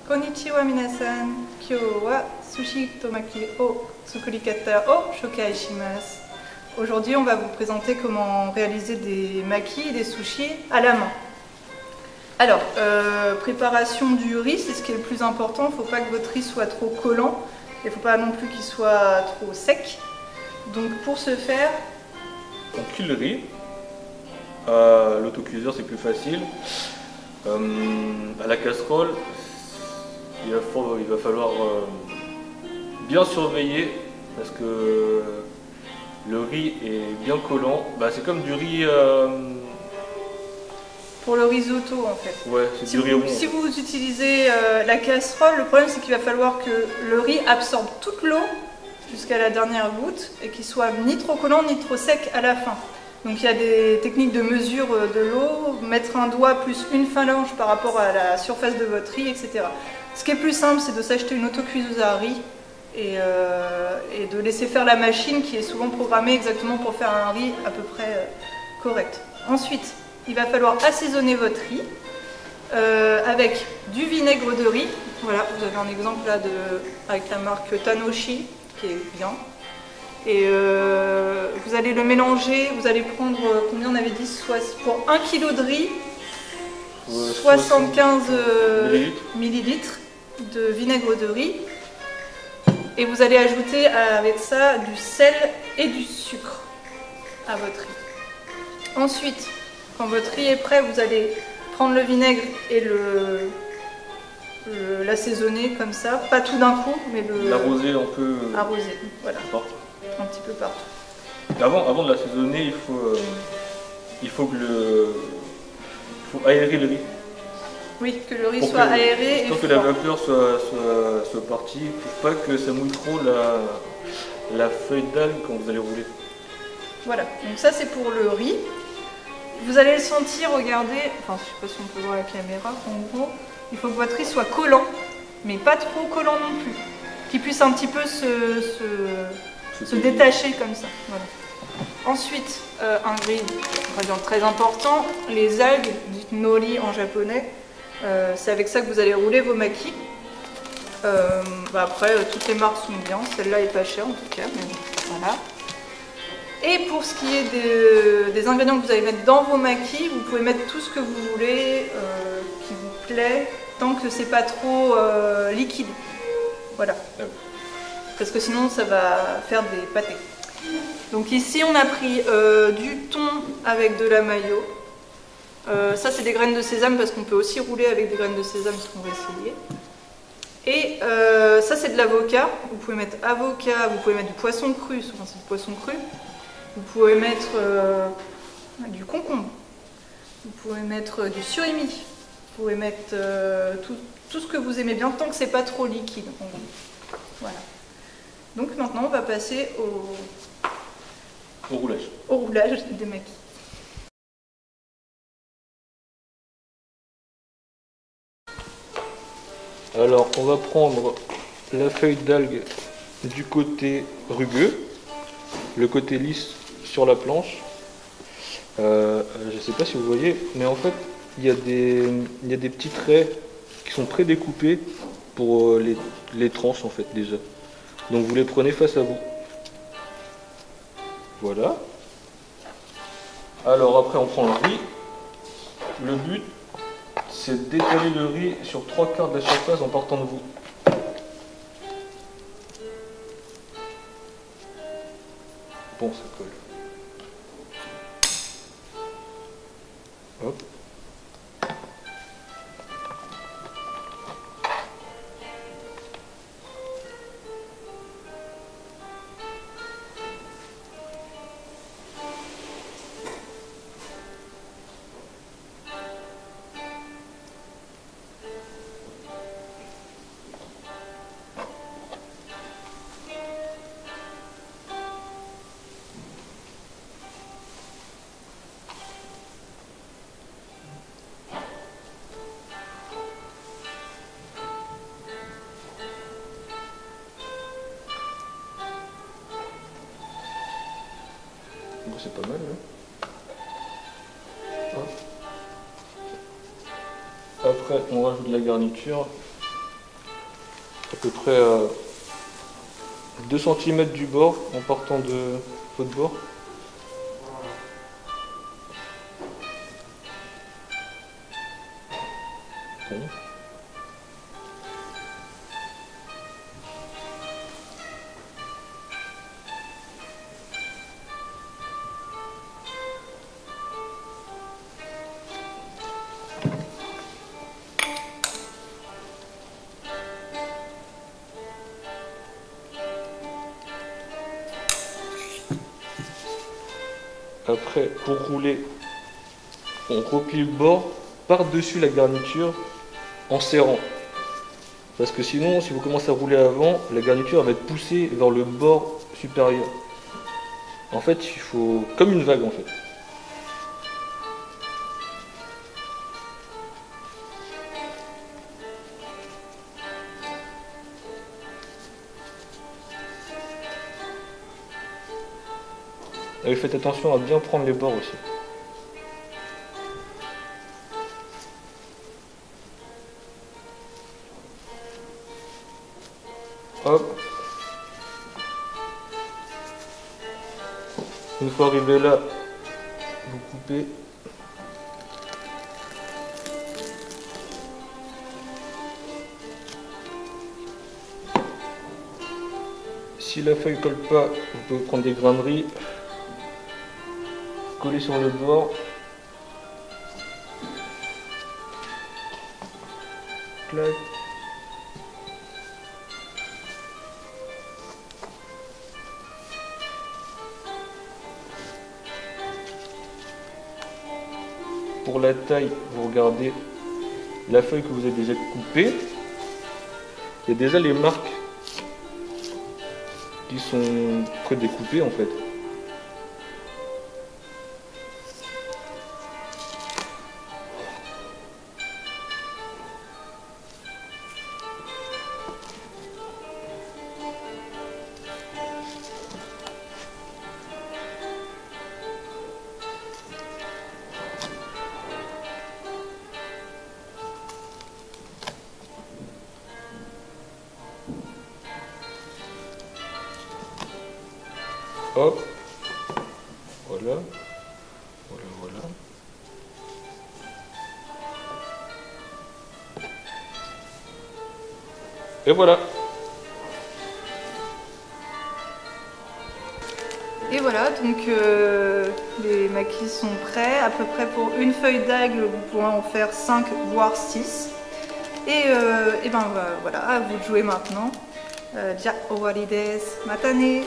Konnichiwa minasan, kyou wa sushi tomaki o tsukurikata o shokai shimasu. Aujourd'hui, on va vous présenter comment réaliser des makis et des sushis à la main. Alors, préparation du riz, c'est ce qui est le plus important. Il ne faut pas que votre riz soit trop collant et il ne faut pas non plus qu'il soit trop sec. Donc pour ce faire, on cuit le riz. L'autocuiseur, c'est plus facile. À la casserole, il va falloir bien surveiller parce que le riz est bien collant. C'est comme du riz... pour le risotto en fait. Ouais, c'est du riz rond. Si vous utilisez la casserole, le problème c'est qu'il va falloir que le riz absorbe toute l'eau jusqu'à la dernière goutte et qu'il soit ni trop collant ni trop sec à la fin. Donc il y a des techniques de mesure de l'eau, mettre un doigt plus une phalange par rapport à la surface de votre riz, etc. Ce qui est plus simple, c'est de s'acheter une autocuiseuse à riz et de laisser faire la machine qui est souvent programmée exactement pour faire un riz à peu près correct. Ensuite, il va falloir assaisonner votre riz avec du vinaigre de riz. Voilà, vous avez un exemple là avec la marque Tanoshi qui est bien. Et vous allez le mélanger, vous allez prendre, combien on avait dit, pour 1 kg de riz, 75 millilitres de vinaigre de riz. Et vous allez ajouter avec ça du sel et du sucre à votre riz. Ensuite, quand votre riz est prêt, vous allez prendre le vinaigre et l'assaisonner comme ça, pas tout d'un coup, mais l'arroser un peu. Arroser, voilà. Un petit peu partout. Avant de l'assaisonner, il faut aérer le riz. Oui, que le riz soit aéré. Pour que la vapeur soit partie, pour pas que ça mouille trop la feuille d'algue quand vous allez rouler. Voilà, donc ça c'est pour le riz. Vous allez le sentir, regardez, enfin je ne sais pas si on peut voir la caméra, en gros, il faut que votre riz soit collant, mais pas trop collant non plus. Qu'il puisse un petit peu se détacher comme ça. Voilà. Ensuite, un ingrédient très important, les algues, dites nori en japonais. C'est avec ça que vous allez rouler vos makis. Après, toutes les marques sont bien. Celle-là est pas chère en tout cas, mais voilà. Et pour ce qui est des ingrédients que vous allez mettre dans vos makis, vous pouvez mettre tout ce que vous voulez, qui vous plaît, tant que c'est pas trop liquide. Voilà. Parce que sinon ça va faire des pâtés. Donc ici on a pris du thon avec de la mayo. Ça c'est des graines de sésame parce qu'on peut aussi rouler avec des graines de sésame, ce qu'on va essayer. Et ça c'est de l'avocat. Vous pouvez mettre avocat, vous pouvez mettre du poisson cru, souvent c'est du poisson cru. Vous pouvez mettre du concombre. Vous pouvez mettre du surimi. Vous pouvez mettre tout ce que vous aimez bien tant que c'est pas trop liquide. Voilà. Donc maintenant on va passer au roulage. Au roulage des makis. Alors on va prendre la feuille d'algue du côté rugueux, le côté lisse sur la planche. Je ne sais pas si vous voyez, mais en fait il y a des petits traits qui sont prédécoupés pour les tranches en fait déjà. Donc vous les prenez face à vous. Voilà. Alors après on prend le riz. Le but c'est d'étaler le riz sur 3/4 de la surface en partant de vous. Bon, ça colle. Hop. Bon, c'est pas mal, hein. Après, on rajoute de la garniture. à peu près à 2 cm du bord en partant de votre bord. Bon. Après, pour rouler, on replie le bord par-dessus la garniture en serrant. Parce que sinon, si vous commencez à rouler avant, la garniture va être poussée vers le bord supérieur. En fait, il faut... comme une vague en fait. Et faites attention à bien prendre les bords aussi. Hop. Une fois arrivé là, vous coupez. Si la feuille colle pas, vous pouvez prendre des grains de riz, coller sur le bord. Clac. Pour la taille, vous regardez la feuille que vous avez déjà coupée. Il y a déjà les marques qui sont prédécoupées en fait. Hop, voilà, voilà, voilà. Et voilà. Et voilà, donc les maquis sont prêts. À peu près pour une feuille d'aigle, vous pourrez en faire 5 voire 6. Et ben voilà, à vous de jouer maintenant. Ja, owari desu. Mata ne.